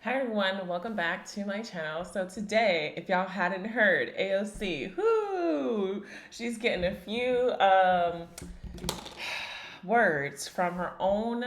Hi everyone, welcome back to my channel. So today, if y'all hadn't heard, AOC, whoo, she's getting a few words from her own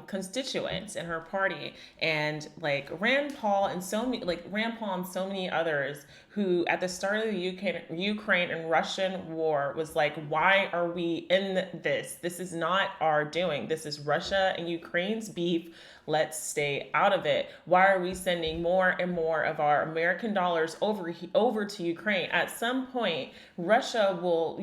constituents in her party, and like Rand Paul and so many others who at the start of the Ukraine and Russian war was like, why are we in this? This is not our doing. This is Russia and Ukraine's beef. Let's stay out of it. Why are we sending more and more of our American dollars over to Ukraine? At some point, Russia will,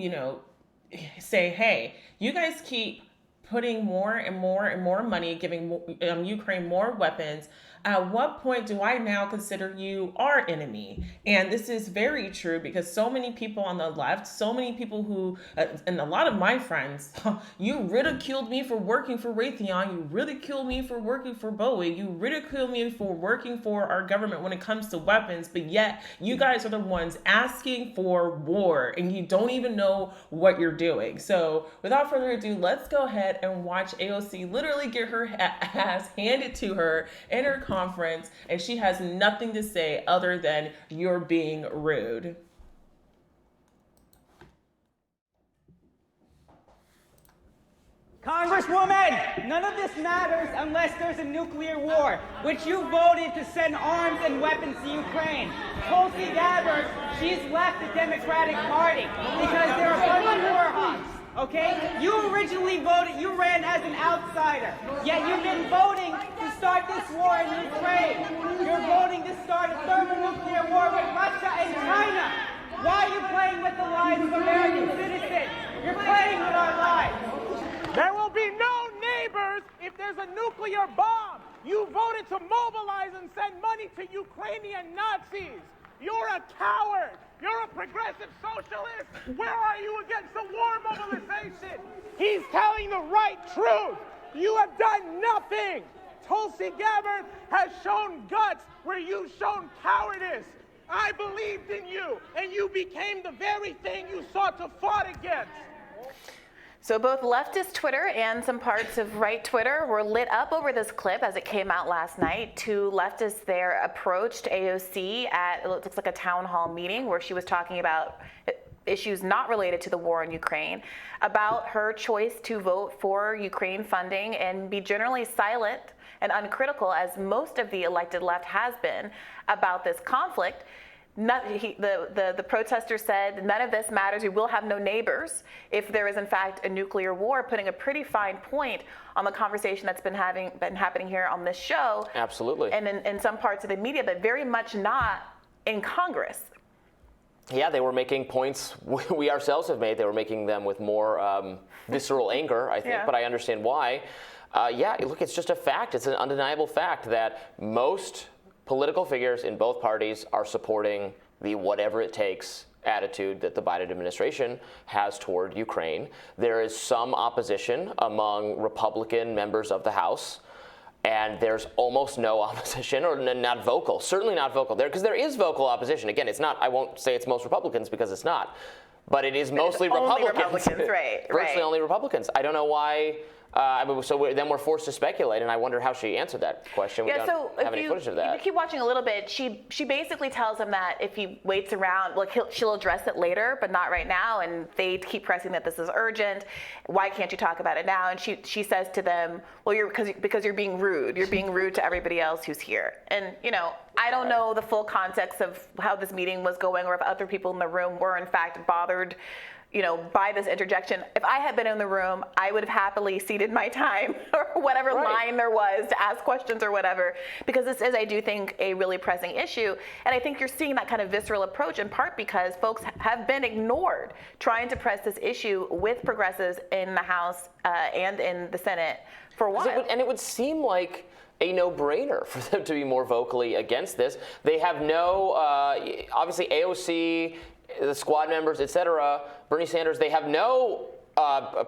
say, hey, you guys keep putting more and more and more money, giving Ukraine more weapons. At what point do I now consider you our enemy? And this is very true because so many people on the left, so many people who, and a lot of my friends, you ridiculed me for working for Raytheon, you ridiculed me for working for Boeing, you ridiculed me for working for our government when it comes to weapons, but yet you guys are the ones asking for war and you don't even know what you're doing. So without further ado, let's go ahead and watch AOC literally get her ass handed to her in her conference, and she has nothing to say other than you're being rude. Congresswoman, none of this matters unless there's a nuclear war, which you voted to send arms and weapons to Ukraine. Tulsi Gabbard, she's left the Democratic Party because they're a bunch of war hawks. Okay? You originally voted, you ran as an outsider, yet you've been voting to start this war in Ukraine. You're voting to start a thermonuclear war with Russia and China. Why are you playing with the lives of American citizens? You're playing with our lives. There will be no neighbors if there's a nuclear bomb. You voted to mobilize and send money to Ukrainian Nazis. You're a coward. You're a progressive socialist. Where are you against the war mobilization? He's telling the right truth. You have done nothing. Tulsi Gabbard has shown guts where you've shown cowardice. I believed in you, and you became the very thing you sought to fight against. So both leftist Twitter and some parts of right Twitter were lit up over this clip as it came out last night. Two leftists there approached AOC at, it looks like a town hall meeting where she was talking about issues not related to the war in Ukraine, about her choice to vote for Ukraine funding and be generally silent and uncritical, as most of the elected left has been, about this conflict. The protester said, none of this matters. We will have no neighbors if there is, in fact, a nuclear war, putting a pretty fine point on the conversation that's been happening here on this show. Absolutely. And in some parts of the media, but very much not in Congress. Yeah, they were making points we ourselves have made. They were making them with more visceral anger, I think, Yeah. but I understand why. Yeah, look, it's just a fact. It's an undeniable fact that most political figures in both parties are supporting the whatever it takes attitude that the Biden administration has toward Ukraine. There is some opposition among Republican members of the House, and there's almost no opposition, or not vocal, certainly not vocal there, because there is vocal opposition. Again, it's not, I won't say it's most Republicans because it's not, but it is mostly Republicans. Right, Virtually right. only Republicans. I don't know why. Then we're forced to speculate, and I wonder how she answered that question. Yeah, We so don't have any footage of that. if you keep watching a little bit, she basically tells him that if he waits around, like she'll address it later, but not right now. And they keep pressing that this is urgent. Why can't you talk about it now? And she says to them, well, because you're being rude. You're being rude to everybody else who's here. And I don't know the full context of how this meeting was going, or if other people in the room were in fact bothered by this interjection. If I had been in the room, I would have happily ceded my time or whatever line there was to ask questions or whatever, because this is, I do think, a really pressing issue. And I think you're seeing that kind of visceral approach in part because folks have been ignored trying to press this issue with progressives in the House and in the Senate for a while. It would seem like a no-brainer for them to be more vocally against this. They have no, obviously AOC, the squad members, et cetera, Bernie Sanders, they have no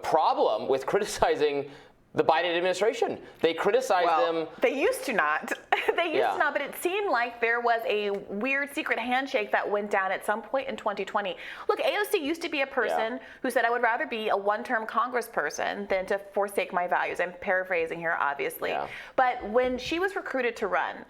problem with criticizing the Biden administration. They criticize them. They used to not. They used to not, but it seemed like there was a weird secret handshake that went down at some point in 2020. Look, AOC used to be a person who said, I would rather be a one-term congressperson than to forsake my values. I'm paraphrasing here, obviously. Yeah. But when she was recruited to run,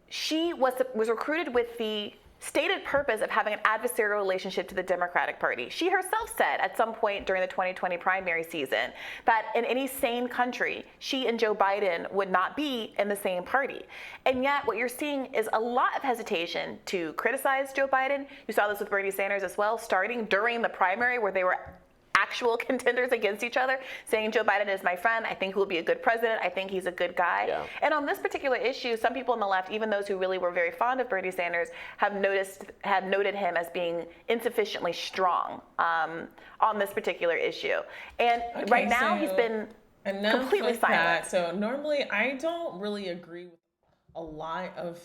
she was recruited with the stated purpose of having an adversarial relationship to the Democratic Party. She herself said at some point during the 2020 primary season that in any sane country, she and Joe Biden would not be in the same party. And yet what you're seeing is a lot of hesitation to criticize Joe Biden. You saw this with Bernie Sanders as well, starting during the primary where they were actual contenders against each other, saying Joe Biden is my friend. I think he'll be a good president. I think he's a good guy. Yeah. And on this particular issue, some people on the left, even those who really were very fond of Bernie Sanders, have noted him as being insufficiently strong on this particular issue. And right now, he's been completely silent. So normally, I don't really agree with a lot of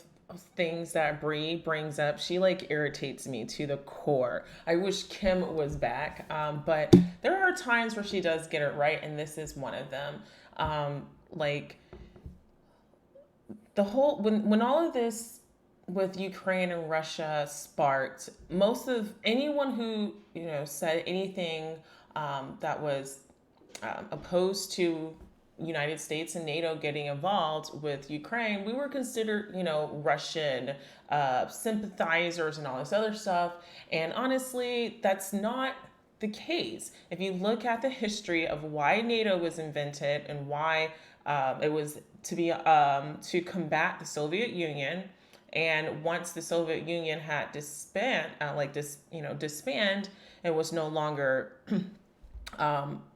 things that Bree brings up. She like irritates me to the core. I wish Kim was back, but there are times where she does get it right, and this is one of them. Like the whole when all of this with Ukraine and Russia sparked, most of anyone who said anything that was opposed to United States and NATO getting involved with Ukraine, we were considered, Russian sympathizers and all this other stuff. And honestly, that's not the case. If you look at the history of why NATO was invented and why it was to be to combat the Soviet Union, and once the Soviet Union had disbanded, it was no longer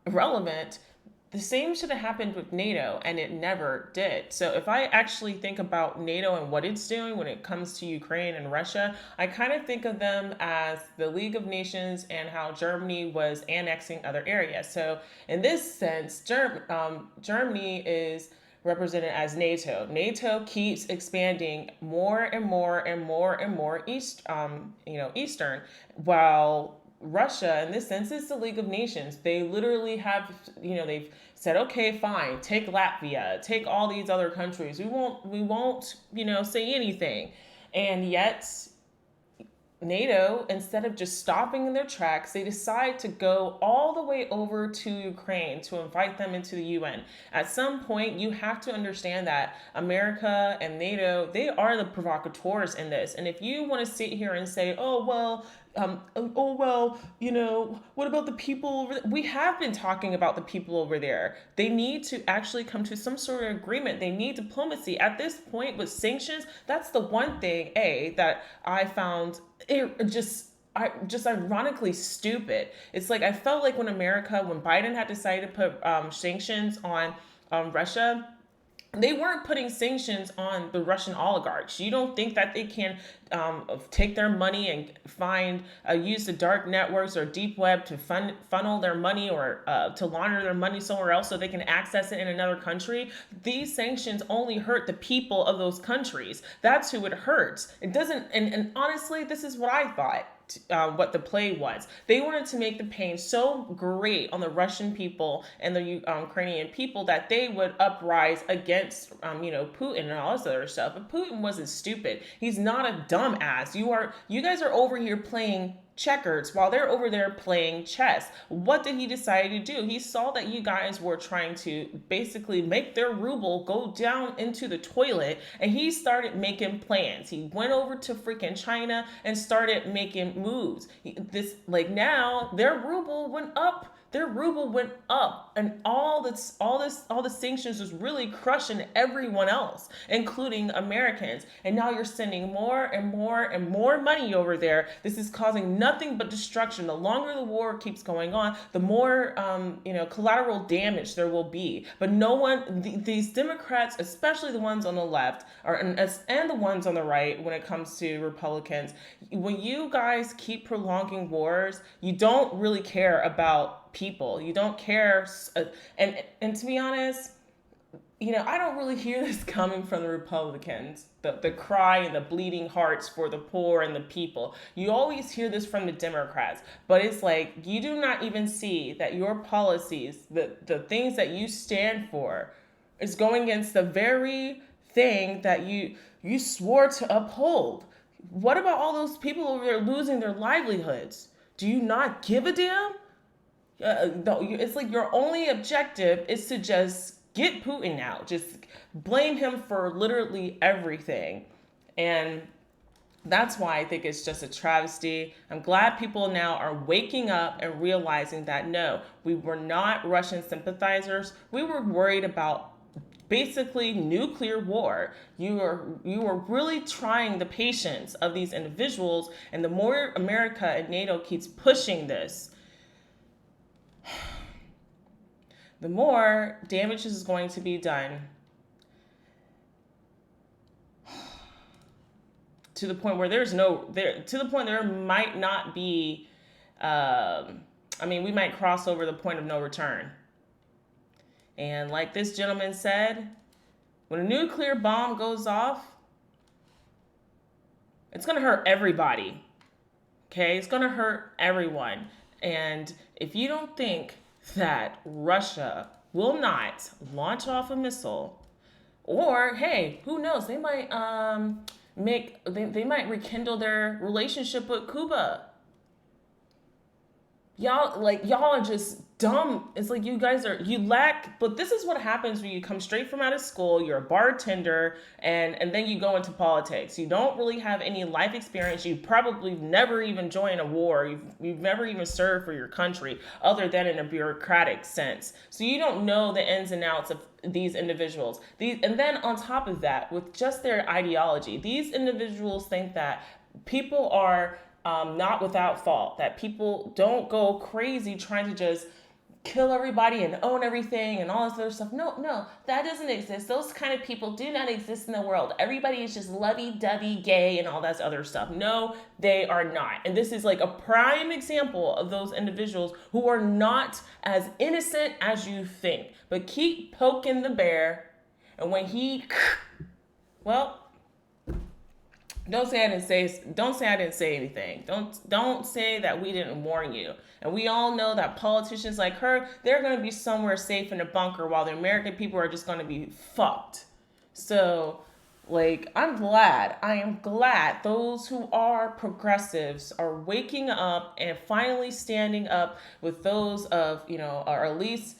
relevant. The same should have happened with NATO, and it never did. So if I actually think about NATO and what it's doing when it comes to Ukraine and Russia, I kind of think of them as the League of Nations and how Germany was annexing other areas. So in this sense, Germany is represented as NATO. NATO keeps expanding more and more and more and more Eastern, while Russia, in this sense, is the League of Nations. They literally have, they've said, okay, fine, take Latvia, take all these other countries. We won't, say anything. And yet, NATO, instead of just stopping in their tracks, they decide to go all the way over to Ukraine to invite them into the UN. At some point, you have to understand that America and NATO, they are the provocateurs in this. And if you want to sit here and say, what about the people over there? We have been talking about the people over there. They need to actually come to some sort of agreement. They need diplomacy. At this point with sanctions, that's the one thing, that I found just ironically stupid. It's like, I felt like when Biden had decided to put sanctions on Russia, they weren't putting sanctions on the Russian oligarchs. You don't think that they can take their money and use the dark networks or deep web to funnel their money or to launder their money somewhere else so they can access it in another country? These sanctions only hurt the people of those countries. That's who it hurts. It doesn't, and honestly, this is what I thought. What the play was. They wanted to make the pain so great on the Russian people and the Ukrainian people that they would uprise against, Putin and all this other stuff. But Putin wasn't stupid. He's not a dumbass. You guys are over here playing checkers while they're over there playing chess. What did he decide to do? He saw that you guys were trying to basically make their ruble go down into the toilet, and he started making plans. He went over to freaking China and started making moves. Now their ruble went up. And all the sanctions was really crushing everyone else, including Americans. And now you're sending more and more and more money over there. This is causing nothing but destruction. The longer the war keeps going on, the more collateral damage there will be. But these Democrats, especially the ones on the left, and the ones on the right, when it comes to Republicans, when you guys keep prolonging wars, you don't really care about people. You don't care, and to be honest, I don't really hear this coming from the Republicans, the cry and the bleeding hearts for the poor and the people. You always hear this from the Democrats, but it's like you do not even see that your policies, the things that you stand for, is going against the very thing that you swore to uphold. What about all those people over there losing their livelihoods? Do you not give a damn? No, it's like your only objective is to just get Putin out. Just blame him for literally everything. And that's why I think it's just a travesty. I'm glad people now are waking up and realizing that no, we were not Russian sympathizers. We were worried about basically nuclear war. You are really trying the patience of these individuals, and the more America and NATO keeps pushing this, the more damage is going to be done, to the point where there might not be, we might cross over the point of no return. And like this gentleman said, when a nuclear bomb goes off, it's going to hurt everybody. Okay? It's going to hurt everyone. And if you don't think that Russia will not launch off a missile, or hey, who knows, they might they might rekindle their relationship with Cuba. Y'all are just dumb. It's like you lack, but this is what happens when you come straight from out of school, you're a bartender, and then you go into politics. You don't really have any life experience. You probably never even joined a war. You've never even served for your country other than in a bureaucratic sense. So you don't know the ins and outs of these individuals. And then on top of that, with just their ideology, these individuals think that people are not without fault, that people don't go crazy trying to just kill everybody and own everything and all this other stuff. No, that doesn't exist. Those kind of people do not exist in the world. Everybody is just lovey-dovey, gay, and all that other stuff. No, they are not. And this is like a prime example of those individuals who are not as innocent as you think, but keep poking the bear. And when well, don't say I didn't say anything. Don't say that we didn't warn you. And we all know that politicians like her, they're going to be somewhere safe in a bunker while the American people are just going to be fucked. So, I am glad those who are progressives are waking up and finally standing up with those of, or at least,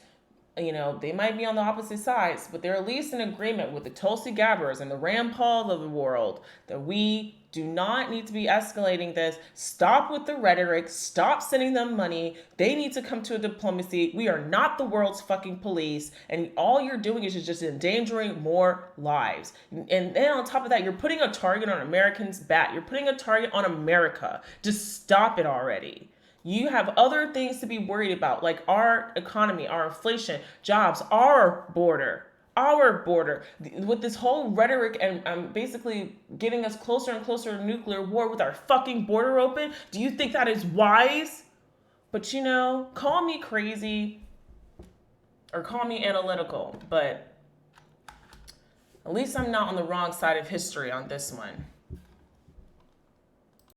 they might be on the opposite sides, but they're at least in agreement with the Tulsi Gabbers and the Rand Paul of the world that we do not need to be escalating this. Stop with the rhetoric. Stop sending them money. They need to come to a diplomacy. We are not the world's fucking police, and all you're doing is just endangering more lives. And then on top of that, you're putting a target on Americans' back. You're putting a target on America. Just stop it already. You have other things to be worried about, like our economy, our inflation, jobs, our border. With this whole rhetoric and basically getting us closer and closer to nuclear war with our fucking border open. Do you think that is wise? But call me crazy or call me analytical, but at least I'm not on the wrong side of history on this one.